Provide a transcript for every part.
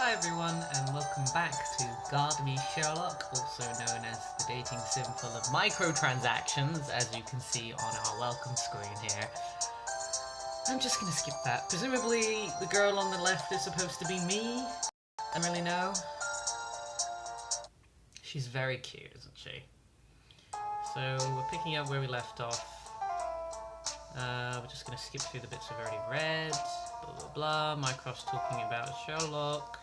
Hi everyone, and welcome back to Guard Me Sherlock, also known as the dating sim full of microtransactions, as you can see on our welcome screen here. I'm just gonna skip that. Presumably the girl on the left is supposed to be me? I don't really know. She's very cute, isn't she? So we're picking up where we left off. We're just gonna skip through the bits we've already read. Blah blah blah. Mycroft's talking about Sherlock.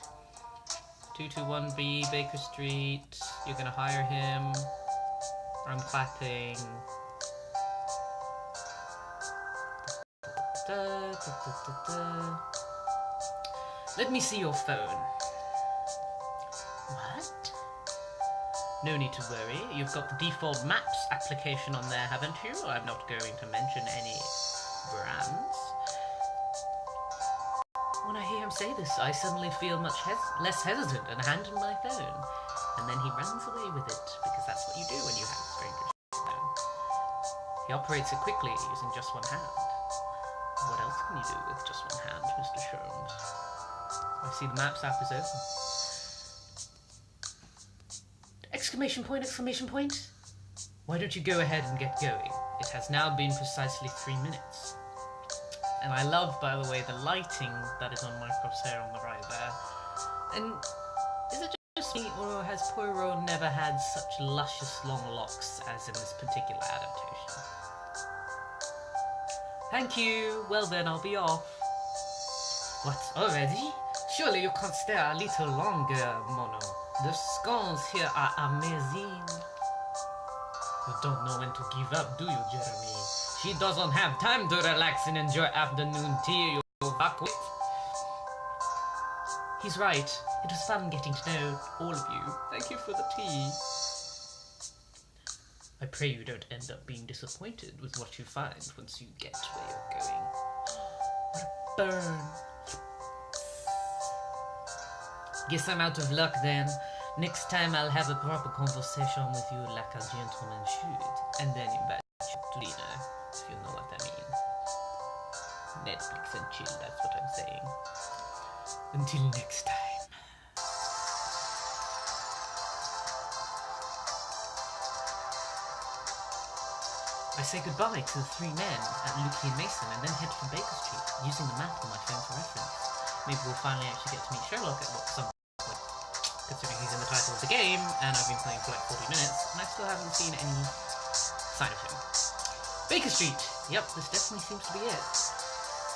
221B, Baker Street. You're gonna hire him. I'm clapping. Da, da, da, da, da. Let me see your phone. What? No need to worry. You've got the default Maps application on there, haven't you? I'm not going to mention any brands. When I hear him say this, I suddenly feel much less hesitant and hand him my phone. And then he runs away with it, because that's what you do when you have a stranger's phone. He operates it quickly, using just one hand. What else can you do with just one hand, Mr. Sholmes? I see the Maps app is open. Exclamation point, exclamation point! Why don't you go ahead and get going? It has now been precisely 3 minutes. And I love, by the way, the lighting that is on Mycroft's hair on the right there. And is it just me, or has Poirot never had such luscious long locks as in this particular adaptation? Thank you! Well then, I'll be off. What, already? Surely you can't stay a little longer, Mono. The scones here are amazing. You don't know when to give up, do you, Jeremy? She doesn't have time to relax and enjoy afternoon tea, you fuckwit. He's right. It was fun getting to know all of you. Thank you for the tea. I pray you don't end up being disappointed with what you find once you get to where you're going. What a burn. Guess I'm out of luck then. Next time I'll have a proper conversation with you like a gentleman should, and then invite you to dinner, if you know what I mean. Netflix and chill, that's what I'm saying. Until next time. I say goodbye to the 3 men at Lukey and Mason and then head for Baker Street, using the map on my phone for reference. Maybe we'll finally actually get to meet Sherlock at some point, considering he's in the title of the game, and I've been playing for like 40 minutes, and I still haven't seen any sign of him. Baker Street! Yep, this definitely seems to be it.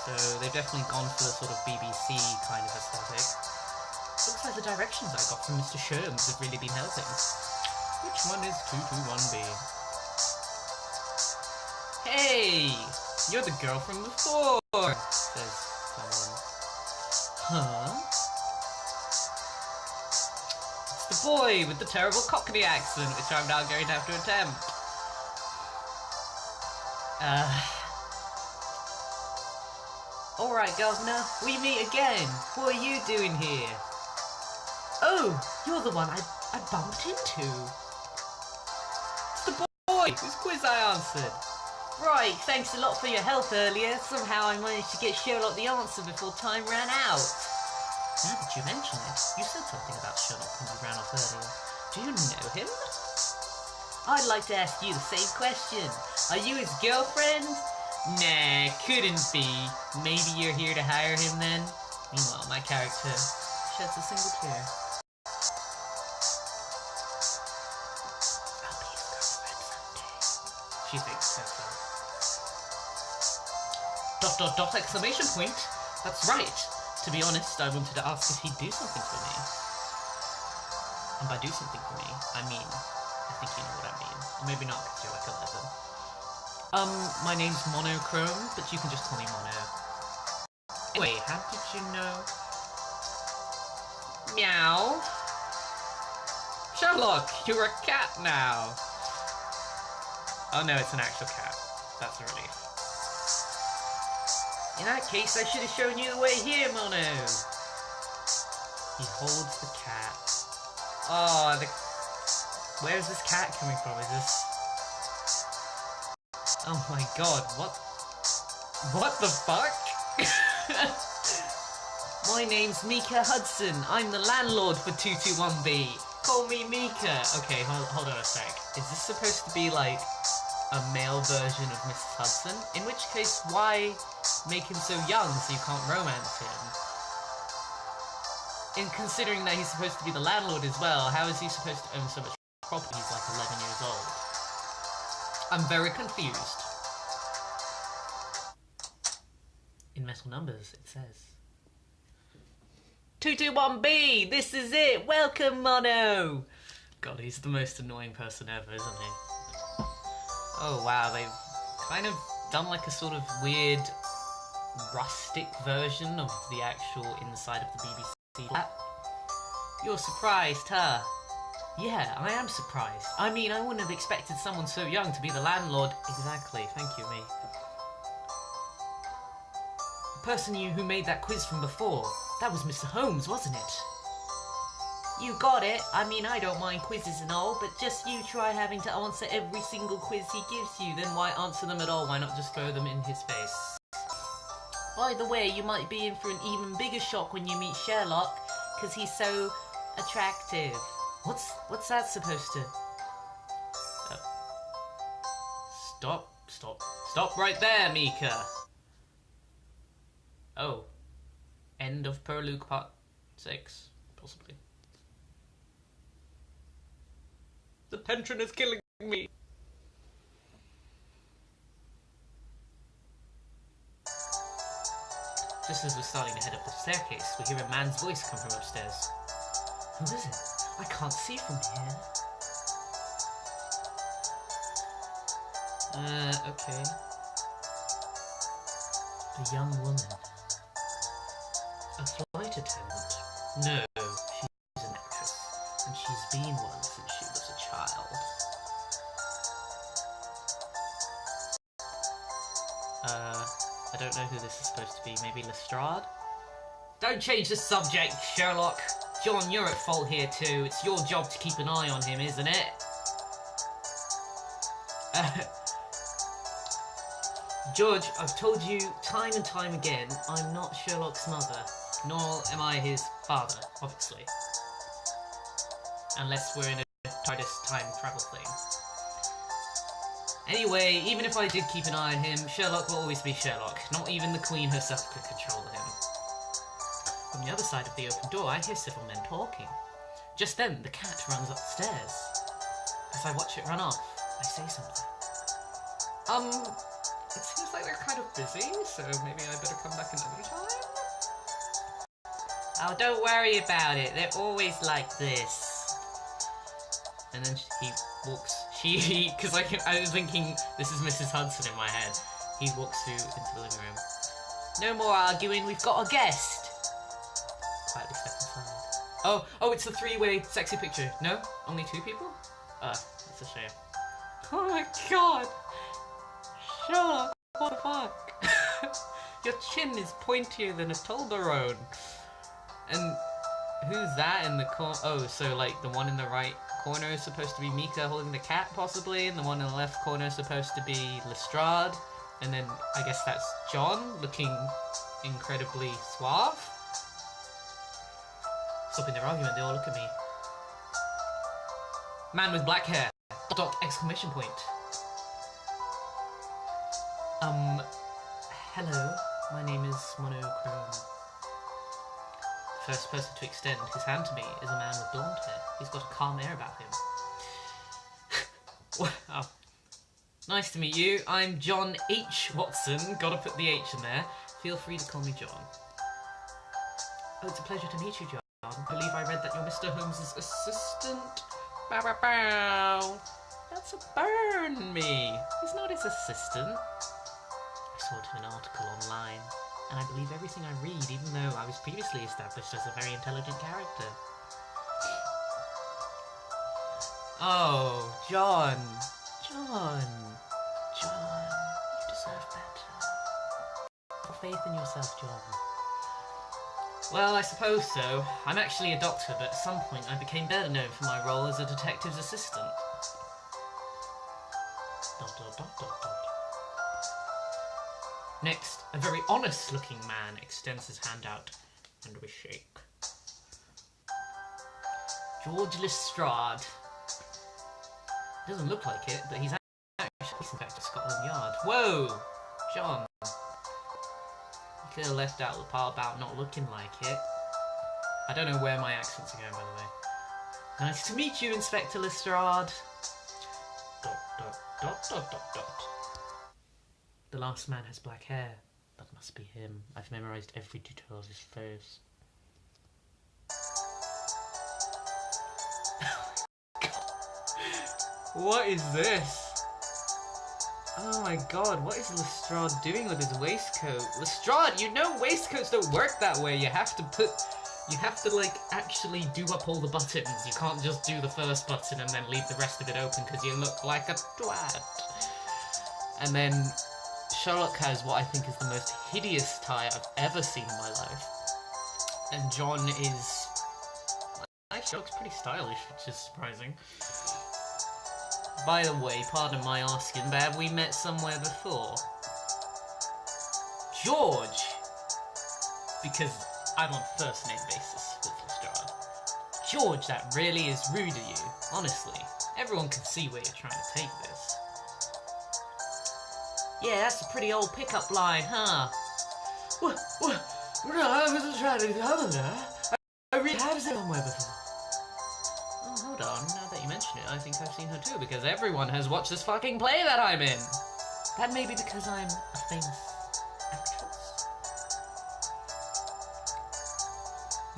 So they've definitely gone for the sort of BBC kind of aesthetic. Looks like the directions I got from Mr. Sherlock have really been helping. Which one is 221B? Hey! You're the girl from before! Says someone. Huh? It's the boy with the terrible Cockney accent, which I'm now going to have to attempt. Alright, Governor, we meet again. What are you doing here? Oh, you're the one I bumped into. It's the boy whose quiz I answered. Right, thanks a lot for your help earlier. Somehow I managed to get Sherlock the answer before time ran out. Now that you mention it, you said something about Sherlock when you ran off earlier. Do you know him? I'd like to ask you the same question. Are you his girlfriend? Nah, couldn't be. Maybe you're here to hire him then? Meanwhile, my character sheds a single tear. I'll be his girlfriend someday. She thinks so. Dot exclamation point. That's right. To be honest, I wanted to ask if he'd do something for me. And by do something for me, I mean, I think you know what I mean. Or maybe not, because you're like 11. My name's Monochrome, but you can just call me Mono. Anyway, how did you know? Meow. Sherlock, you're a cat now. Oh no, it's an actual cat. That's a relief. In that case, I should have shown you the way here, Mono. He holds the cat. Oh, where's this cat coming from? Is this... Oh my god, what the fuck? My name's Mika Hudson. I'm the landlord for 221B. Call me Mika. Okay, hold on a sec. Is this supposed to be like a male version of Mrs. Hudson? In which case, why make him so young so you can't romance him? And considering that he's supposed to be the landlord as well, how is he supposed to own so much property? He's like 11 years old. I'm very confused. In metal numbers, it says 221B, this is it! Welcome, Mono! God, he's the most annoying person ever, isn't he? Oh wow, they've kind of done like a sort of weird rustic version of the actual inside of the BBC flat. You're surprised, huh? Yeah, I am surprised. I mean, I wouldn't have expected someone so young to be the landlord. Exactly, thank you, me. The person who made that quiz from before, that was Mr. Holmes, wasn't it? You got it. I mean, I don't mind quizzes and all, but just you try having to answer every single quiz he gives you, then why answer them at all? Why not just throw them in his face? By the way, you might be in for an even bigger shock when you meet Sherlock, because he's so attractive. What's that supposed to... Stop right there, Mika! Oh. End of Per Luke Part 6, possibly. The pension is killing me! Just as we're starting to head up the staircase, we hear a man's voice come from upstairs. Who is it? I can't see from here. Okay. A young woman. A flight attendant. No, she's an actress, and she's been one since she was a child. I don't know who this is supposed to be. Maybe Lestrade? Don't change the subject, Sherlock. John, you're at fault here too. It's your job to keep an eye on him, isn't it? George, I've told you time and time again, I'm not Sherlock's mother, nor am I his father, obviously. Unless we're in a TARDIS time travel thing. Anyway, even if I did keep an eye on him, Sherlock will always be Sherlock. Not even the Queen herself could control him. From the other side of the open door, I hear several men talking. Just then, the cat runs up the stairs. As I watch it run off, I say something. It seems like they're kind of busy, so maybe I better come back another time? Oh, don't worry about it. They're always like this. And then he walks... Because I was thinking this is Mrs. Hudson in my head. He walks through into the living room. No more arguing, we've got a guest. Quietly step inside. Oh, it's the three-way sexy picture. No? Only two people? That's a shame. Oh my god! Sherlock, what the fuck? Your chin is pointier than a Toblerone. And who's that in the corner? Oh, so like the one in the right corner is supposed to be Mika holding the cat, possibly, and the one in the left corner is supposed to be Lestrade, and then I guess that's John, looking incredibly suave. Stopping their argument, they all look at me. Man with black hair! Dot exclamation point. Hello, my name is Monochrome. The first person to extend his hand to me is a man with blonde hair. He's got a calm air about him. Wow. Nice to meet you. I'm John H. Watson. Gotta put the H in there. Feel free to call me John. Oh, it's a pleasure to meet you, John. I believe I read that you're Mr. Holmes' assistant. Bow, bow, bow. That's a burn me. He's not his assistant. I saw it in an article online, and I believe everything I read, even though I was previously established as a very intelligent character. Oh, John. John. John. You deserve better. Have faith in yourself, John. Well, I suppose so. I'm actually a doctor, but at some point I became better known for my role as a detective's assistant. ... Next, a very honest-looking man extends his hand out. and we shake. George Lestrade. Doesn't look like it, but he's actually back to Scotland Yard. Whoa! John. You could have left out the part about not looking like it. I don't know where my accents are going, by the way. Nice to meet you, Inspector Lestrade. ... The last man has black hair. That must be him. I've memorized every detail of his face. What is this? Oh my god, what is Lestrade doing with his waistcoat? Lestrade, you know waistcoats don't work that way. You have to like actually do up all the buttons. You can't just do the first button and then leave the rest of it open because you look like a twat. And then Sherlock has what I think is the most hideous tie I've ever seen in my life. And John is... Actually, Sherlock's pretty stylish, which is surprising. By the way, pardon my asking, but have we met somewhere before? George! Because I'm on first name basis with Lestrade. George, that really is rude of you. Honestly, everyone can see where you're trying to take this. Yeah, that's a pretty old pickup line, huh? What? No, I wasn't trying to cover that. I really have seen somewhere before. Oh, hold on. Now that you mention it, I think I've seen her too, because everyone has watched this fucking play that I'm in. That may be because I'm a famous actress.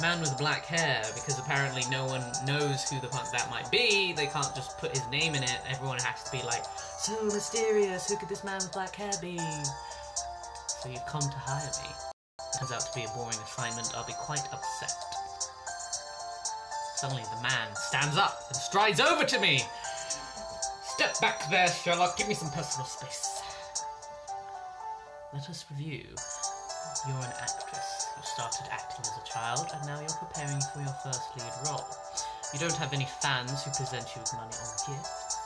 Man with black hair, because apparently no one knows who the fuck that might be. They can't just put his name in it. Everyone has to be like, so mysterious, who could this man with black hair be? So you've come to hire me. Turns out to be a boring assignment. I'll be quite upset. Suddenly the man stands up and strides over to me. Step back there, Sherlock. Give me some personal space. Let us review. You're an actress. You started acting as a child, and now you're preparing for your first lead role. You don't have any fans who present you with money or gifts.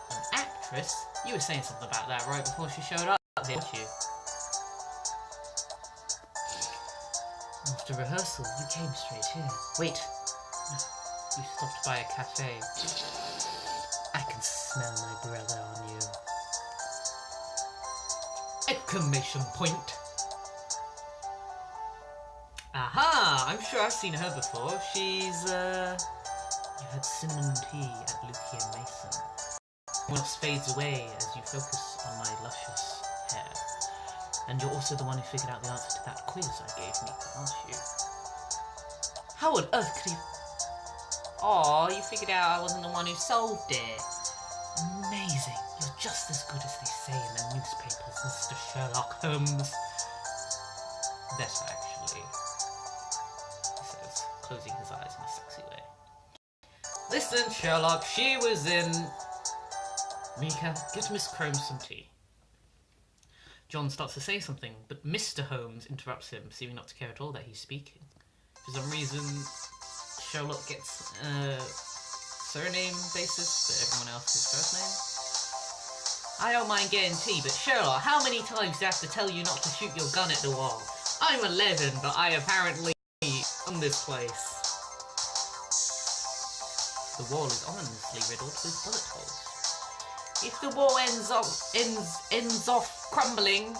An actress? You were saying something about that right before she showed up here, weren't you? After rehearsal, you came straight here. Wait. You stopped by a cafe. I can smell my brother on you. Exclamation point. Aha! I'm sure I've seen her before. She's, You had cinnamon tea at Lucky and Mason. What else fades away as you focus on my luscious hair. And you're also the one who figured out the answer to that quiz I gave Mika, aren't you? How on earth could you... Aw, you figured out I wasn't the one who solved it. Amazing. You're just as good as they say in the newspapers, Mr. Sherlock Holmes. Better, actually. He says, closing his eyes in a sexy way. Listen, Sherlock, she was in... Mika, get Miss Crome some tea. John starts to say something, but Mr. Holmes interrupts him, seeming not to care at all that he's speaking. For some reason, Sherlock gets a surname basis, but everyone else is first name. I don't mind getting tea, but Sherlock, how many times do I have to tell you not to shoot your gun at the wall? I'm 11, but I apparently own this place. The wall is ominously riddled with bullet holes. If the wall ends off crumbling,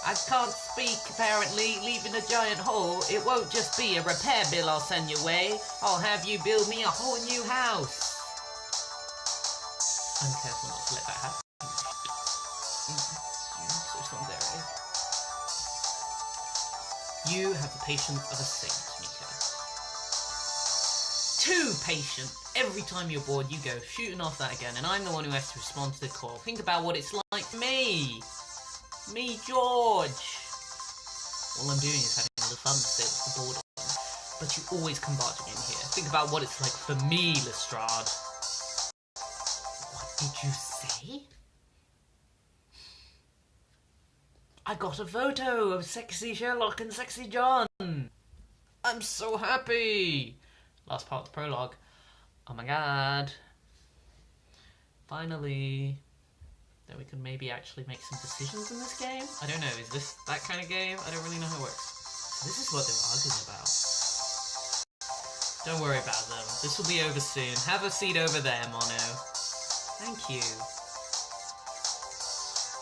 I can't speak apparently, leaving a giant hole. It won't just be a repair bill I'll send your way. I'll have you build me a whole new house. I'm careful not to let that happen. So it's not there. You have the patience of a saint, Mika. Too patient. Every time you're bored, you go shooting off that again, and I'm the one who has to respond to the call. Think about what it's like for me. Me, George. All I'm doing is having a little fun to stay with the boredom. But you always come barging in here. Think about what it's like for me, Lestrade. What did you say? I got a photo of sexy Sherlock and sexy John. I'm so happy. Last part of the prologue. Oh my god. Finally. then we can maybe actually make some decisions in this game. I don't know, is this that kind of game? I don't really know how it works. So this is what they were arguing about. Don't worry about them. This will be over soon. Have a seat over there, Mono. Thank you.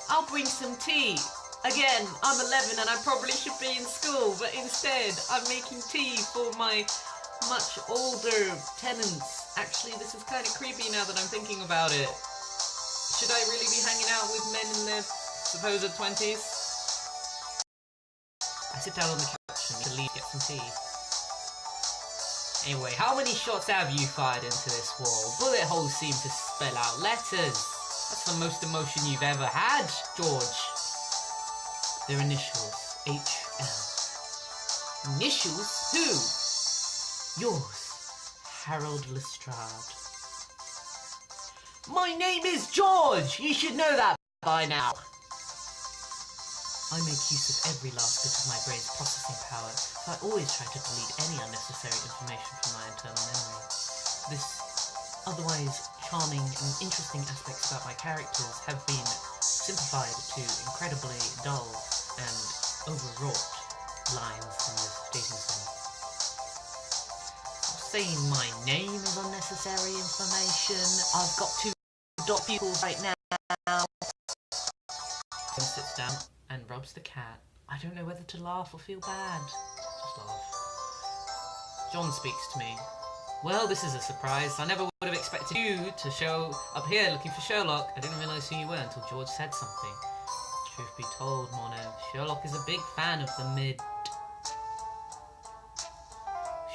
I'll bring some tea. Again, I'm 11 and I probably should be in school, but instead I'm making tea for my much older tenants. Actually, this is kind of creepy now that I'm thinking about it. Should I really be hanging out with men in their supposed 20s? I sit down on the couch and leave, get some tea. Anyway, how many shots have you fired into this wall? Bullet holes seem to spell out letters. That's the most emotion you've ever had, George. Their initials, HL. Initials? Who? Yours, Harold Lestrade. My name is George! You should know that by now. I make use of every last bit of my brain's processing power, so I always try to delete any unnecessary information from my internal memory. This otherwise charming and interesting aspects about my characters have been simplified to incredibly dull and overwrought lines in this dating sim. Saying my name is unnecessary information. I've got two dot pupils right now. He sits down and rubs the cat. I don't know whether to laugh or feel bad. Just laugh. John speaks to me. Well, this is a surprise. I never would have expected you to show up here looking for Sherlock. I didn't realise who you were until George said something. Truth be told, Mono, Sherlock is a big fan of the mid.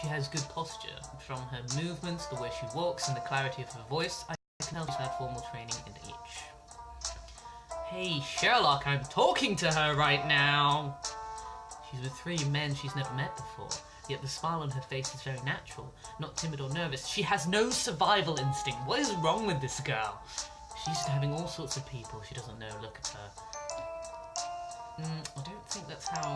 She has good posture. From her movements, the way she walks, and the clarity of her voice, I can tell she's had formal training in each. Hey, Sherlock, I'm talking to her right now! She's with three men she's never met before, yet the smile on her face is very natural, not timid or nervous. She has no survival instinct. What is wrong with this girl? She's used to having all sorts of people she doesn't know look at her. I don't think that's how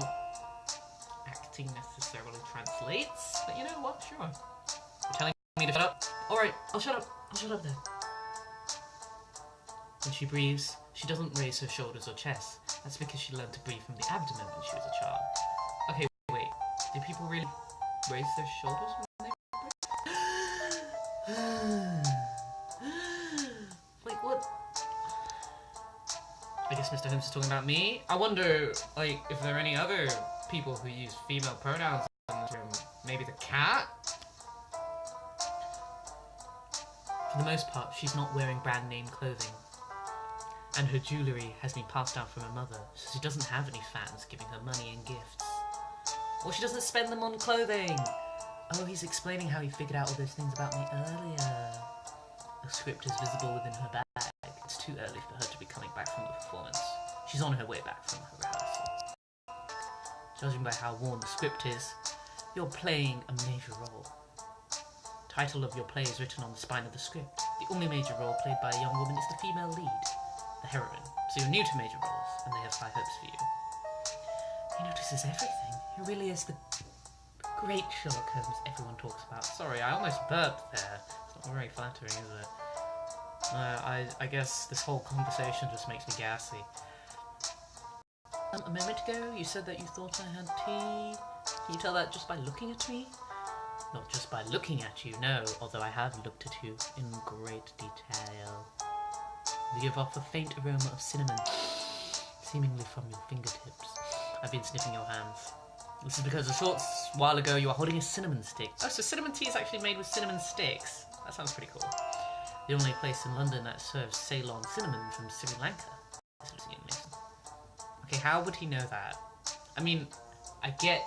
acting necessarily translates, but you know what, sure. You're telling me to shut up? Alright, I'll shut up. I'll shut up then. When she breathes, she doesn't raise her shoulders or chest. That's because she learned to breathe from the abdomen when she was a child. Okay, wait. Do people really raise their shoulders when they breathe? Like, what? I guess Mr. Holmes is talking about me. I wonder, like, if there are any other people who use female pronouns in this room. Maybe the cat? For the most part, she's not wearing brand name clothing. And her jewellery has been passed down from her mother, so she doesn't have any fans giving her money and gifts. Or she doesn't spend them on clothing! Oh, he's explaining how he figured out all those things about me earlier. The script is visible within her bag. It's too early for her to be coming back from the performance. She's on her way back from her rehearsal. Judging by how worn the script is, you're playing a major role. Title of your play is written on the spine of the script. The only major role played by a young woman is the female lead, the heroine. So you're new to major roles, and they have high hopes for you. He notices everything. He really is the great Sherlock Holmes everyone talks about. Sorry, I almost burped there. It's not very flattering, is it? I guess this whole conversation just makes me gassy. A moment ago, you said that you thought I had tea. Can you tell that just by looking at me? Not just by looking at you, no, although I have looked at you in great detail. You give off a faint aroma of cinnamon, seemingly from your fingertips. I've been sniffing your hands. This is because a short while ago you were holding a cinnamon stick. Oh, so cinnamon tea is actually made with cinnamon sticks. That sounds pretty cool. The only place in London that serves Ceylon cinnamon from Sri Lanka. Okay, how would he know that? I mean, I get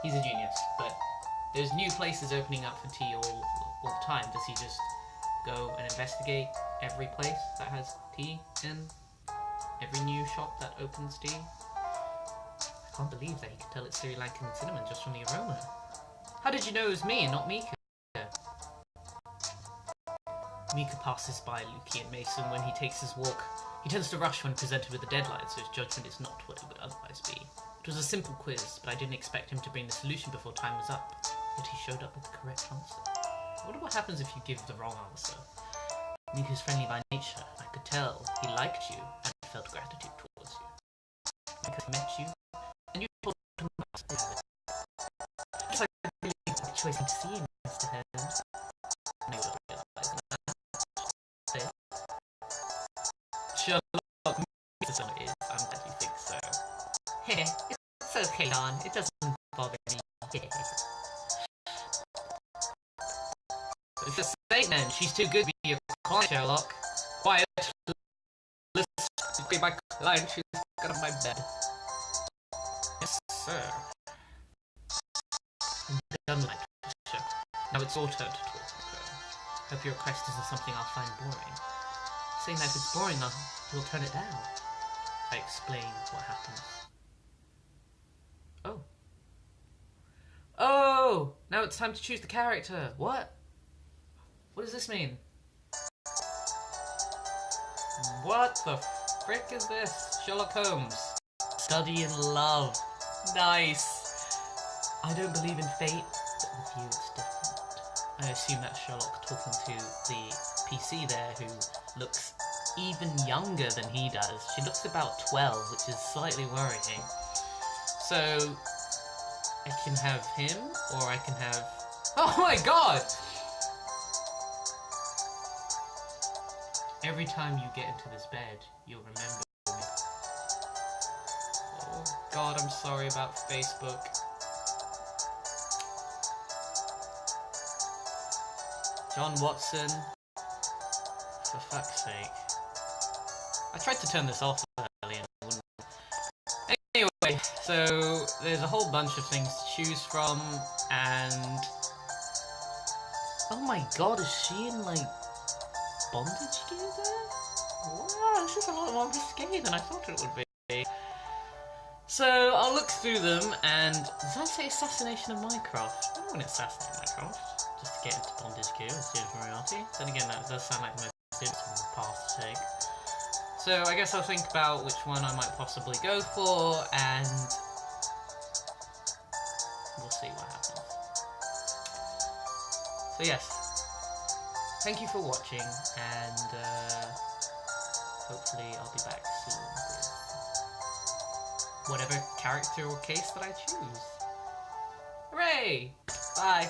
he's a genius, but there's new places opening up for tea all the time. Does he just go and investigate every place that has tea in? Every new shop that opens tea? I can't believe that he can tell it's Sri Lankan cinnamon just from the aroma. How did you know it was me and not Mika? Mika passes by Lukey and Mason when he takes his walk. He tends to rush when presented with a deadline, so his judgment is not what it would otherwise be. It was a simple quiz, but I didn't expect him to bring the solution before time was up. Yet he showed up with the correct answer. I wonder what happens if you give the wrong answer. Miku's friendly by nature. I could tell he liked you and felt gratitude towards you. Miku met you, and you told him about it. It's like a really good choice to see him, Mr. Holmes. And you will realize that. Sherlock, Mr. is. I'm glad you think so. Heh, it's okay, Don. It doesn't bother me. It's a statement. She's too good to be your client, Sherlock. Quiet. Listen to be my client. She's got on my bed. Yes, sir. I'm done with my picture. Now it's your turn to talk. Hope your request isn't something I'll find boring. Saying that if it's boring, you'll turn it down. I explain what happens. Oh. Oh! Now it's time to choose the character. What? What does this mean? What the frick is this? Sherlock Holmes. Study in love. Nice. I don't believe in fate, but with you it's different. I assume that's Sherlock talking to the PC there who looks even younger than he does. She looks about 12, which is slightly worrying. So, I can have him, or I can have... Oh my god! Every time you get into this bed, you'll remember me. Oh god, I'm sorry about Facebook. John Watson. For fuck's sake. I tried to turn this off earlier and it wouldn't. Anyway, so there's a whole bunch of things to choose from, and... Oh my god, is she in, like, bondage gear there? Wow, this is a lot more risque than I thought it would be. So, I'll look through them, and... Does that say Assassination of Mycroft? I don't want to assassinate Mycroft, just to get into bondage gear with James Moriarty. Then again, that does sound like the most sensible path to take. So, I guess I'll think about which one I might possibly go for, and... we'll see what happens. So yes. Thank you for watching, and hopefully I'll be back soon with whatever character or case that I choose. Hooray! Bye!